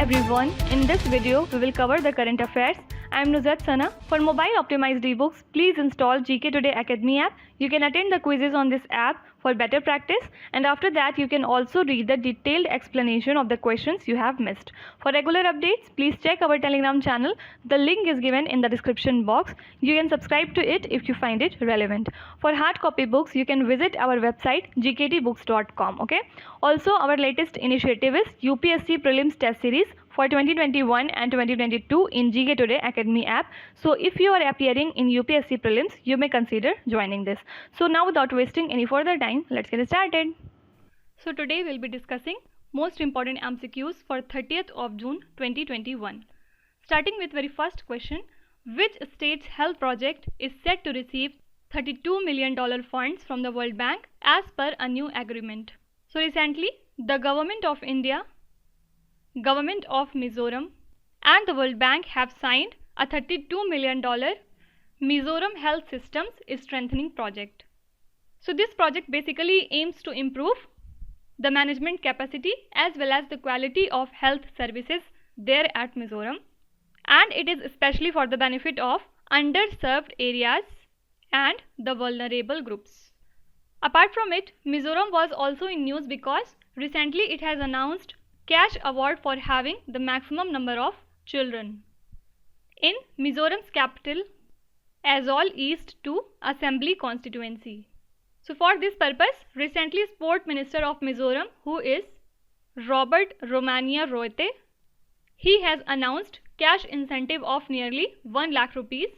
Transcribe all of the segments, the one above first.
everyone, in this video we will cover the current affairs. I am Nuzhat Sana. For mobile optimized ebooks, please install GK Today Academy app. You can attend the quizzes on this app for better practice, and after that you can also read the detailed explanation of the questions you have missed. For regular updates, please check our Telegram channel. The link is given in the description box. You can subscribe to it if you find it relevant. For hard copy books, you can visit our website gktbooks.com. Okay. Also, our latest initiative is UPSC Prelims Test Series for 2021 and 2022 in GK Today Academy app. So if you are appearing in UPSC Prelims, you may consider joining this. So now, without wasting any further time, let's get started. So today we'll be discussing most important MCQs for 30th of June 2021. Starting with very first question, which state's health project is set to receive $32 million funds from the World Bank as per a new agreement? So recently, the Government of India, Government of Mizoram and the World Bank have signed a $32 million Mizoram Health Systems Strengthening Project. So this project basically aims to improve the management capacity as well as the quality of health services there at Mizoram, and it is especially for the benefit of underserved areas and the vulnerable groups. Apart from it, Mizoram was also in news because recently it has announced cash award for having the maximum number of children in Mizoram's capital, Aizawl East 2 Assembly constituency. So for this purpose, recently Sport Minister of Mizoram, who is Robert Romania Royte, he has announced cash incentive of nearly 1 lakh rupees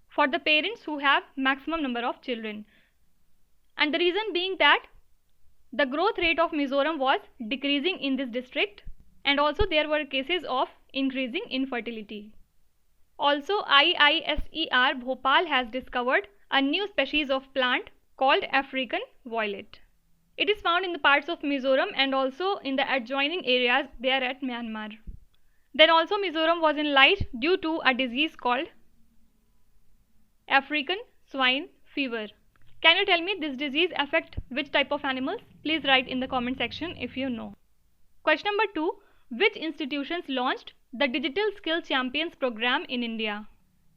for the parents who have maximum number of children. And the reason being that the growth rate of Mizoram was decreasing in this district, and also there were cases of increasing infertility. Also, IISER Bhopal has discovered a new species of plant called African violet. It is found in the parts of Mizoram and also in the adjoining areas there at Myanmar. Then also Mizoram was in light due to a disease called African swine fever. Can you tell me this disease affect which type of animals? Please write in the comment section if you know. Question number 2. Which institutions launched the Digital Skill Champions program in India?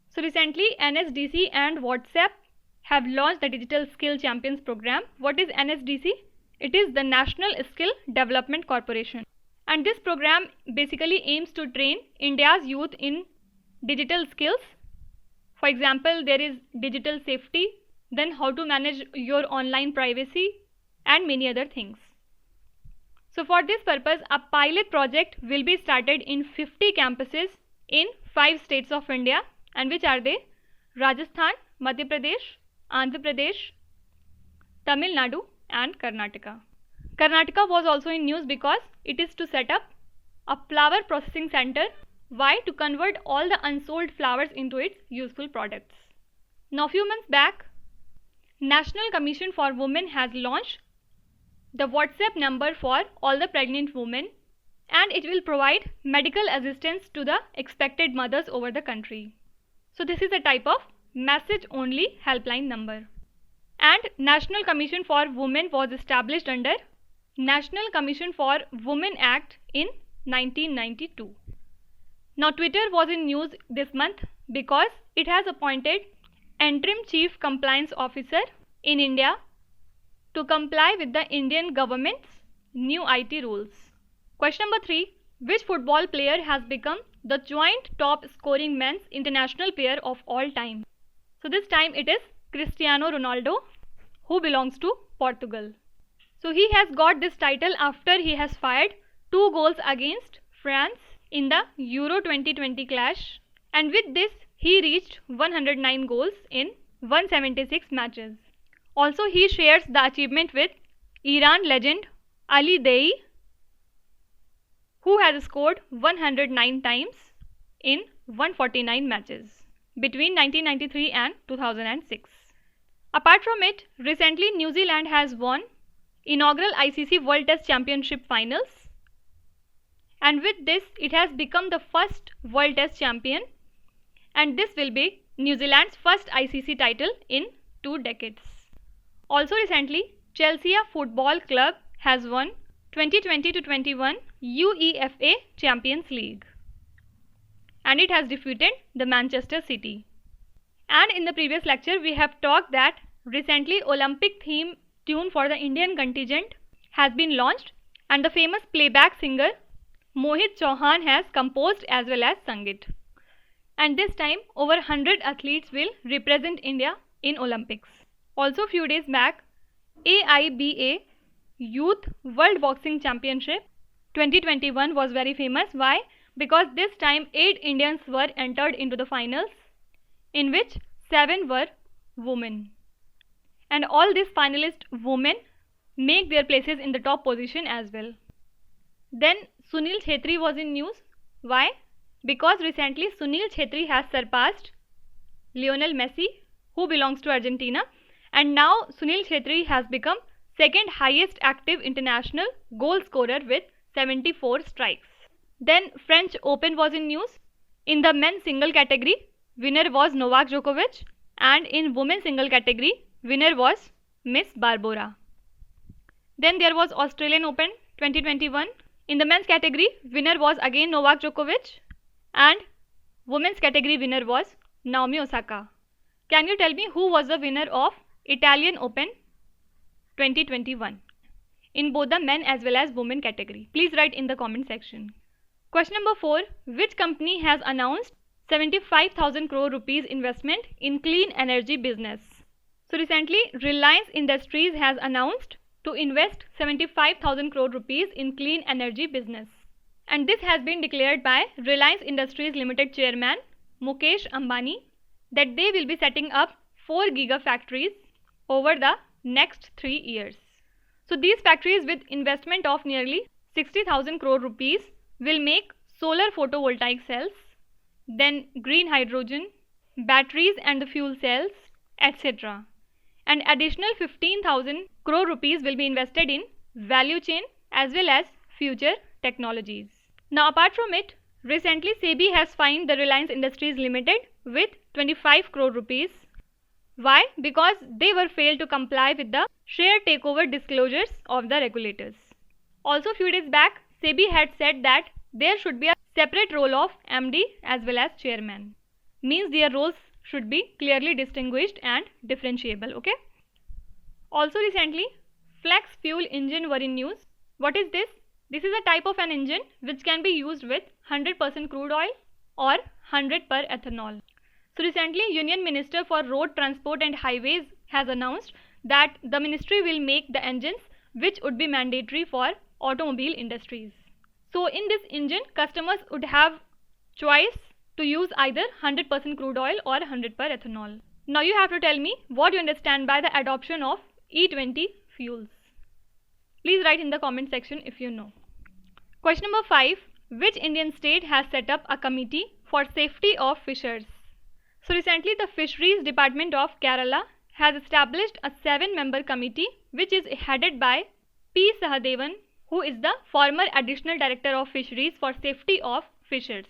So recently NSDC and WhatsApp have launched the Digital Skill Champions program. What is NSDC? It is the National Skill Development Corporation. And this program basically aims to train India's youth in digital skills. For example, there is digital safety, then how to manage your online privacy and many other things. So for this purpose, a pilot project will be started in 50 campuses in 5 states of India, and which are they? Rajasthan, Madhya Pradesh, Andhra Pradesh, Tamil Nadu and Karnataka. Karnataka was also in news because it is to set up a flower processing center. Why? To convert all the unsold flowers into its useful products. Now few months back, National Commission for Women has launched the WhatsApp number for all the pregnant women, and it will provide medical assistance to the expected mothers over the country. So this is a type of message only helpline number. And National Commission for Women was established under National Commission for Women Act in 1992. Now Twitter was in news this month because it has appointed Interim Chief Compliance Officer in India to comply with the Indian government's new IT rules. Question number 3. Which football player has become the joint top scoring men's international player of all time? So this time it is Cristiano Ronaldo, who belongs to Portugal. So he has got this title after he has fired 2 goals against France in the Euro 2020 clash, and with this he reached 109 goals in 176 matches. Also he shares the achievement with Iran legend Ali Dei, who has scored 109 times in 149 matches between 1993 and 2006. Apart from it, recently New Zealand has won inaugural ICC World Test Championship finals, and with this it has become the first World Test champion, and this will be New Zealand's first ICC title in 2 decades. Also recently, Chelsea Football Club has won 2020-21 UEFA Champions League, and it has defeated the Manchester City. And in the previous lecture we have talked that recently Olympic theme tune for the Indian contingent has been launched, and the famous playback singer Mohit Chauhan has composed as well as sung it. And this time over 100 athletes will represent India in Olympics. Also few days back, AIBA Youth World Boxing Championship 2021 was very famous. Why? Because this time 8 Indians were entered into the finals, in which 7 were women. And all these finalist women make their places in the top position as well. Then Sunil Chhetri was in news. Why? Because recently Sunil Chhetri has surpassed Lionel Messi, who belongs to Argentina, and now Sunil Chhetri has become second highest active international goal scorer with 74 strikes. Then French Open was in news. In the men's single category, winner was Novak Djokovic, and in women's single category, winner was Miss Barbora. Then there was Australian Open 2021. In the men's category, winner was again Novak Djokovic, and women's category winner was Naomi Osaka. Can you tell me who was the winner of Italian Open 2021 in both the men as well as women category? Please write in the comment section. Question number 4. Which company has announced 75,000 crore rupees investment in clean energy business? So recently Reliance Industries has announced to invest 75,000 crore rupees in clean energy business. And this has been declared by Reliance Industries Limited chairman Mukesh Ambani that they will be setting up 4 gigafactories over the next 3 years. So these factories with investment of nearly 60,000 crore rupees will make solar photovoltaic cells, then green hydrogen, batteries and the fuel cells, etc. And additional 15,000 crore rupees will be invested in value chain as well as future technologies. Now apart from it, recently SEBI has fined the Reliance Industries Limited with 25 crore rupees. Why? Because they were failed to comply with the share takeover disclosures of the regulators. Also few days back, SEBI had said that there should be a separate role of MD as well as chairman. Means their roles should be clearly distinguished and differentiable. Okay. Also recently, flex fuel engine were in news. What is this? This is a type of an engine which can be used with 100% crude oil or 100 per ethanol. So recently, Union Minister for Road Transport and Highways has announced that the ministry will make the engines which would be mandatory for automobile industries. So in this engine, customers would have choice to use either 100% crude oil or 100 per ethanol. Now you have to tell me what you understand by the adoption of E20 fuels. Please write in the comment section if you know. Question number 5. Which Indian state has set up a committee for safety of fishers? So recently the Fisheries Department of Kerala has established a 7-member committee which is headed by P. Sahadevan, who is the former Additional Director of Fisheries for Safety of Fishers.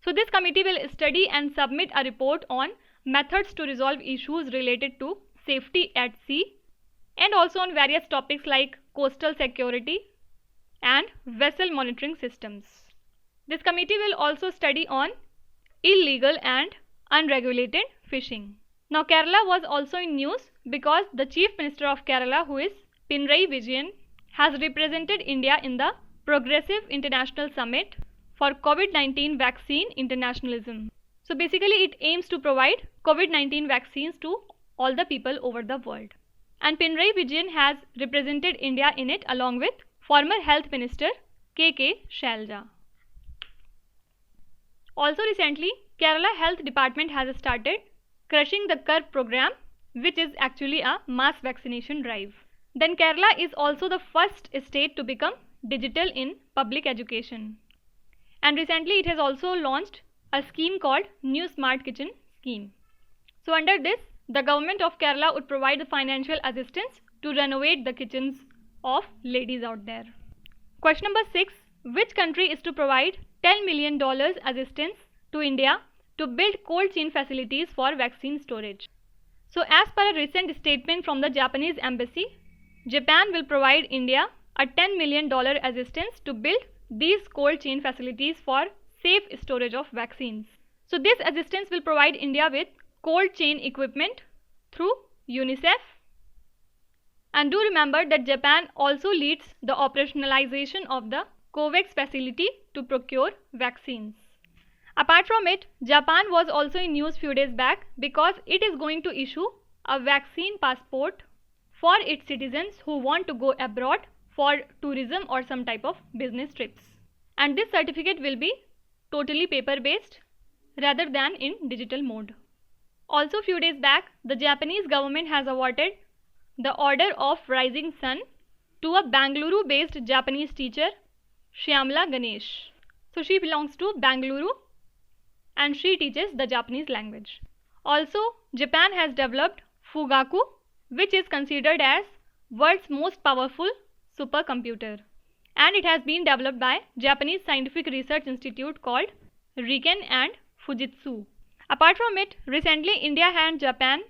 So this committee will study and submit a report on methods to resolve issues related to safety at sea and also on various topics like coastal security and vessel monitoring systems. This committee will also study on illegal and unregulated fishing. Now Kerala was also in news because the Chief Minister of Kerala, who is Pinarayi Vijayan, has represented India in the Progressive International Summit for COVID-19 Vaccine Internationalism. So basically it aims to provide COVID-19 vaccines to all the people over the world. And Pinarayi Vijayan has represented India in it along with former Health Minister K.K. Shailja. Also recently, Kerala Health Department has started Crushing the Curve program, which is actually a mass vaccination drive. Then Kerala is also the first state to become digital in public education. And recently it has also launched a scheme called New Smart Kitchen Scheme. So under this, the government of Kerala would provide the financial assistance to renovate the kitchens of ladies out there. Question number 6. Which country is to provide $10 million assistance to India to build cold chain facilities for vaccine storage? So as per a recent statement from the Japanese embassy, Japan will provide India a $10 million assistance to build these cold chain facilities for safe storage of vaccines. So this assistance will provide India with cold chain equipment through UNICEF. And do remember that Japan also leads the operationalization of the COVAX facility to procure vaccines. Apart from it, Japan was also in news few days back because it is going to issue a vaccine passport for its citizens who want to go abroad for tourism or some type of business trips. And this certificate will be totally paper based rather than in digital mode. Also few days back, the Japanese government has awarded the Order of Rising Sun to a Bangalore based Japanese teacher, Shyamala Ganesh. So she belongs to Bangalore and she teaches the Japanese language. Also, Japan has developed Fugaku, which is considered as world's most powerful supercomputer, and it has been developed by Japanese Scientific Research Institute called Riken and Fujitsu. Apart from it, recently India and Japan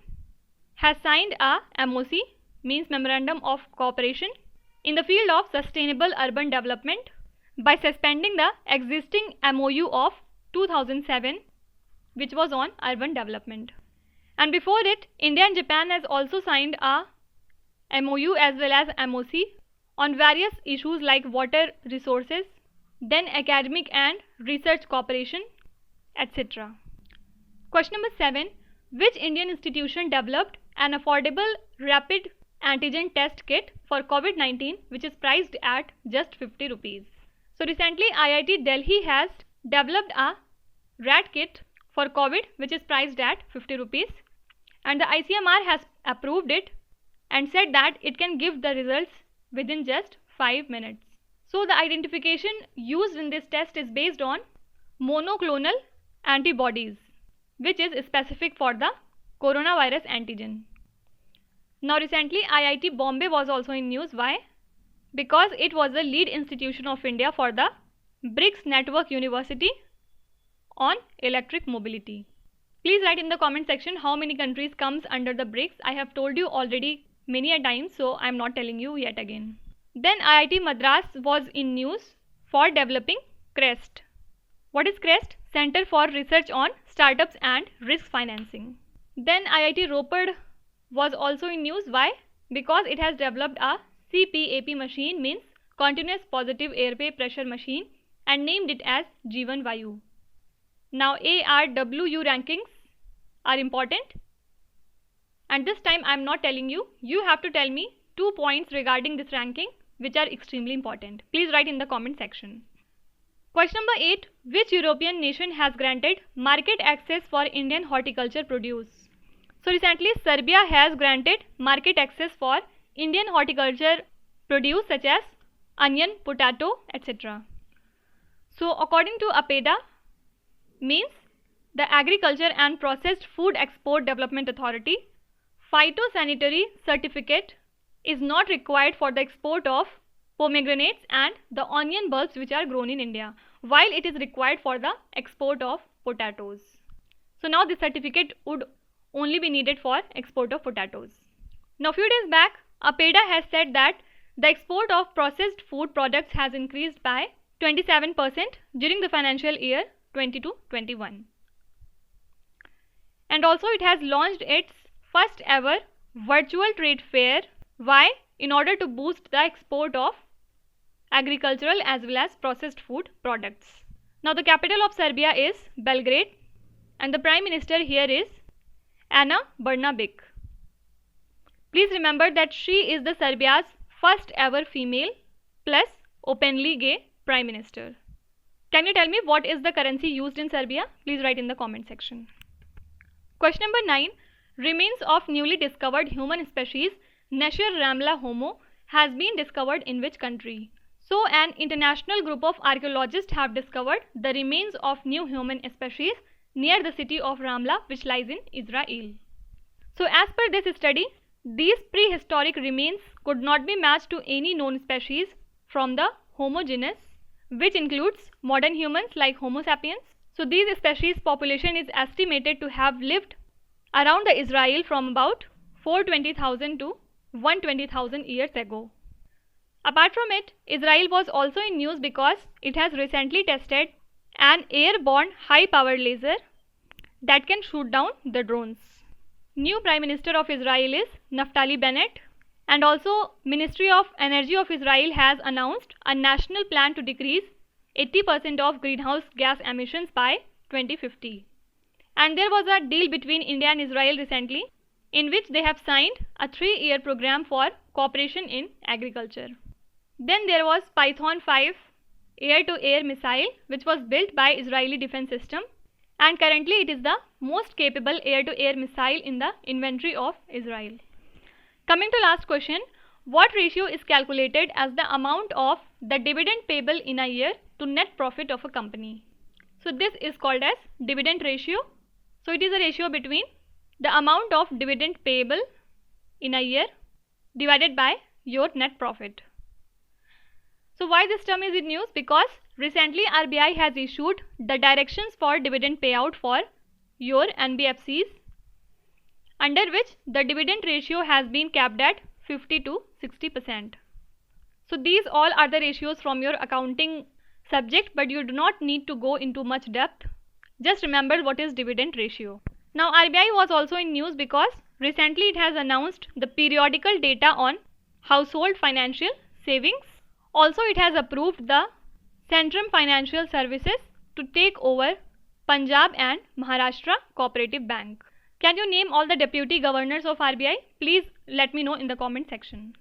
has signed a MOC, means Memorandum of Cooperation, in the field of sustainable urban development by suspending the existing MOU of 2007, which was on urban development. And before it, India and Japan has also signed a MOU as well as MOC on various issues like water resources, then academic and research cooperation, etc. Question number 7. Which Indian institution developed an affordable rapid antigen test kit for COVID-19 which is priced at just 50 rupees? So recently IIT Delhi has developed a RAT kit for COVID which is priced at 50 rupees, and the ICMR has approved it and said that it can give the results within just 5 minutes. So the identification used in this test is based on monoclonal antibodies, which is specific for the coronavirus antigen. Now recently IIT Bombay was also in news. Why? Because it was the lead institution of India for the BRICS Network University on electric mobility. Please write in the comment section how many countries comes under the BRICS. I have told you already many a time, so I am not telling you yet again. Then IIT Madras was in news for developing CREST. What is CREST? Center for Research on Startups and Risk Financing. Then IIT Ropar was also in news. Why? Because it has developed a CPAP machine, means continuous positive airway pressure machine, and named it as Jeevan Vayu. Now ARWU rankings are important, and this time I am not telling you. You have to tell me 2 points regarding this ranking which are extremely important. Please write in the comment section. Question number 8. Which European nation has granted market access for Indian horticulture produce? So recently Serbia has granted market access for Indian horticulture produce such as onion, potato, etc. So according to APEDA, means the Agriculture and Processed Food Export Development Authority, phytosanitary certificate is not required for the export of pomegranates and the onion bulbs which are grown in India, while it is required for the export of potatoes. So now this certificate would only be needed for export of potatoes. Now few days back, APEDA has said that the export of processed food products has increased by 27% during the financial year 2020-21. And also it has launched its first ever virtual trade fair. Why? In order to boost the export of agricultural as well as processed food products. Now the capital of Serbia is Belgrade and the Prime Minister here is Ana Brnabić. Please remember that she is the Serbia's first ever female plus openly gay Prime Minister. Can you tell me what is the currency used in Serbia? Please write in the comment section. Question number 9. Remains of newly discovered human species Nasher ramla homo has been discovered in which country? So an international group of archaeologists have discovered the remains of new human species near the city of Ramla, which lies in Israel. So as per this study, these prehistoric remains could not be matched to any known species from the Homo genus, which includes modern humans like Homo sapiens. So these species population is estimated to have lived around the Israel from about 420,000 to 120,000 years ago. Apart from it, Israel was also in news because it has recently tested an airborne high-powered laser that can shoot down the drones. New Prime Minister of Israel is Naftali Bennett, and also Ministry of Energy of Israel has announced a national plan to decrease 80% of greenhouse gas emissions by 2050. And there was a deal between India and Israel recently in which they have signed a 3-year program for cooperation in agriculture. Then there was Python 5 air-to-air missile, which was built by Israeli Defense System, and currently it is the most capable air-to-air missile in the inventory of Israel. Coming to last question, what ratio is calculated as the amount of the dividend payable in a year to net profit of a company? So this is called as dividend ratio. So it is a ratio between the amount of dividend payable in a year divided by your net profit. So why this term is in news? Because recently RBI has issued the directions for dividend payout for your NBFCs, under which the dividend ratio has been capped at 50 to 60%. So these all are the ratios from your accounting subject, but you do not need to go into much depth. Just remember what is dividend ratio. Now RBI was also in news because recently it has announced the periodical data on household financial savings. Also it has approved the Centrum Financial Services to take over Punjab and Maharashtra Cooperative Bank. Can you name all the deputy governors of RBI? Please let me know in the comment section.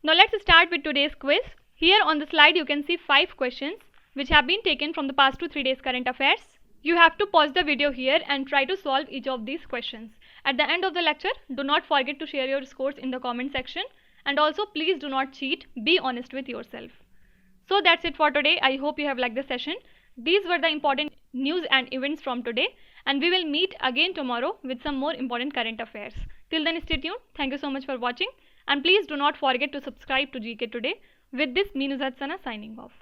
Now let's start with today's quiz. Here on the slide you can see 5 questions which have been taken from the past 2-3 days current affairs. You have to pause the video here and try to solve each of these questions. At the end of the lecture, do not forget to share your scores in the comment section, and also please do not cheat. Be honest with yourself. So that's it for today. I hope you have liked the session. These were the important news and events from today, and we will meet again tomorrow with some more important current affairs. Till then, stay tuned. Thank you so much for watching, and please do not forget to subscribe to GK Today. With this, me Nuzhat Sana signing off.